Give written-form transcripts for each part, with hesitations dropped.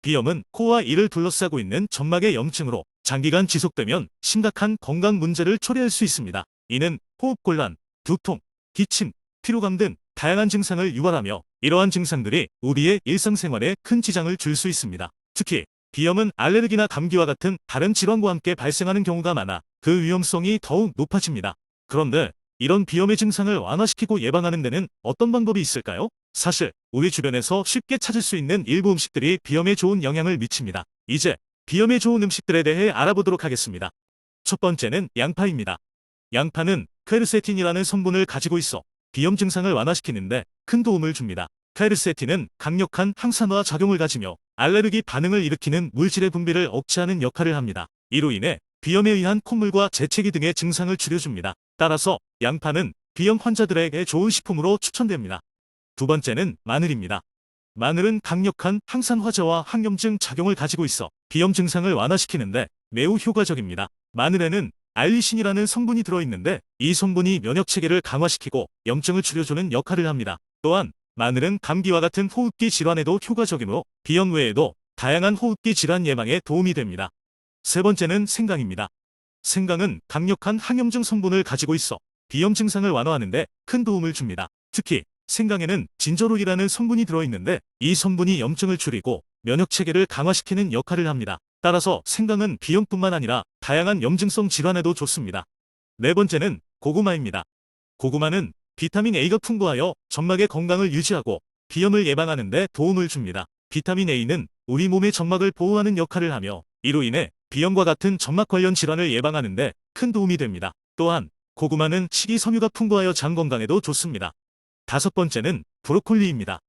비염은 코와 이를 둘러싸고 있는 점막의 염증으로 장기간 지속되면 심각한 건강 문제를 초래할 수 있습니다. 이는 호흡곤란, 두통, 기침, 피로감 등 다양한 증상을 유발하며 이러한 증상들이 우리의 일상생활에 큰 지장을 줄 수 있습니다. 특히 비염은 알레르기나 감기와 같은 다른 질환과 함께 발생하는 경우가 많아 그 위험성이 더욱 높아집니다. 그런데 이런 비염의 증상을 완화시키고 예방하는 데는 어떤 방법이 있을까요? 사실 우리 주변에서 쉽게 찾을 수 있는 일부 음식들이 비염에 좋은 영향을 미칩니다. 이제 비염에 좋은 음식들에 대해 알아보도록 하겠습니다. 첫 번째는 양파입니다. 양파는 퀘르세틴이라는 성분을 가지고 있어 비염 증상을 완화시키는데 큰 도움을 줍니다. 퀘르세틴은 강력한 항산화 작용을 가지며 알레르기 반응을 일으키는 물질의 분비를 억제하는 역할을 합니다. 이로 인해 비염에 의한 콧물과 재채기 등의 증상을 줄여줍니다. 따라서 양파는 비염 환자들에게 좋은 식품으로 추천됩니다. 두 번째는 마늘입니다. 마늘은 강력한 항산화제와 항염증 작용을 가지고 있어 비염 증상을 완화시키는데 매우 효과적입니다. 마늘에는 알리신이라는 성분이 들어있는데 이 성분이 면역체계를 강화시키고 염증을 줄여주는 역할을 합니다. 또한 마늘은 감기와 같은 호흡기 질환에도 효과적이므로 비염 외에도 다양한 호흡기 질환 예방에 도움이 됩니다. 세 번째는 생강입니다. 생강은 강력한 항염증 성분을 가지고 있어 비염 증상을 완화하는데 큰 도움을 줍니다. 특히 생강에는 진저롤이라는 성분이 들어있는데 이 성분이 염증을 줄이고 면역체계를 강화시키는 역할을 합니다. 따라서 생강은 비염뿐만 아니라 다양한 염증성 질환에도 좋습니다. 네 번째는 고구마입니다. 고구마는 비타민 A가 풍부하여 점막의 건강을 유지하고 비염을 예방하는 데 도움을 줍니다. 비타민 A는 우리 몸의 점막을 보호하는 역할을 하며 이로 인해 비염과 같은 점막 관련 질환을 예방하는 데 큰 도움이 됩니다. 또한 고구마는 식이섬유가 풍부하여 장 건강에도 좋습니다. 다섯 번째는 브로콜리입니다.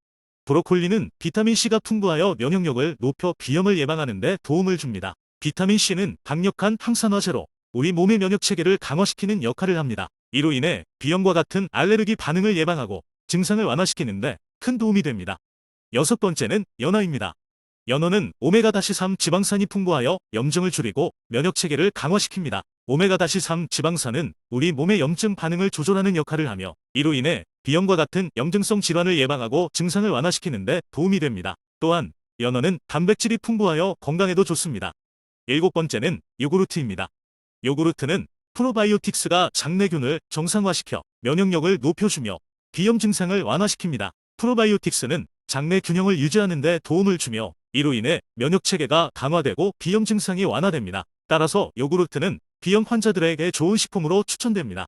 브로콜리는 비타민C가 풍부하여 면역력을 높여 비염을 예방하는 데 도움을 줍니다. 비타민C는 강력한 항산화제로 우리 몸의 면역체계를 강화시키는 역할을 합니다. 이로 인해 비염과 같은 알레르기 반응을 예방하고 증상을 완화시키는 데 큰 도움이 됩니다. 여섯 번째는 연어입니다. 연어는 오메가-3 지방산이 풍부하여 염증을 줄이고 면역체계를 강화시킵니다. 오메가-3 지방산은 우리 몸의 염증 반응을 조절하는 역할을 하며 이로 인해 비염과 같은 염증성 질환을 예방하고 증상을 완화시키는 데 도움이 됩니다. 또한 연어는 단백질이 풍부하여 건강에도 좋습니다. 일곱 번째는 요구르트입니다. 요구르트는 프로바이오틱스가 장내균을 정상화시켜 면역력을 높여주며 비염 증상을 완화시킵니다. 프로바이오틱스는 장내 균형을 유지하는 데 도움을 주며 이로 인해 면역체계가 강화되고 비염 증상이 완화됩니다. 따라서 요구르트는 비염 환자들에게 좋은 식품으로 추천됩니다.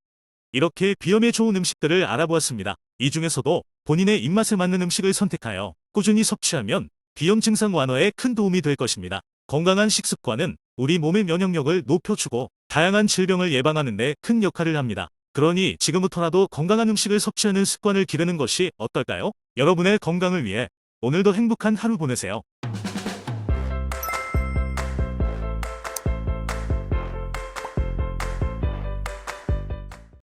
이렇게 비염에 좋은 음식들을 알아보았습니다. 이 중에서도 본인의 입맛에 맞는 음식을 선택하여 꾸준히 섭취하면 비염 증상 완화에 큰 도움이 될 것입니다. 건강한 식습관은 우리 몸의 면역력을 높여주고 다양한 질병을 예방하는 데 큰 역할을 합니다. 그러니 지금부터라도 건강한 음식을 섭취하는 습관을 기르는 것이 어떨까요? 여러분의 건강을 위해 오늘도 행복한 하루 보내세요.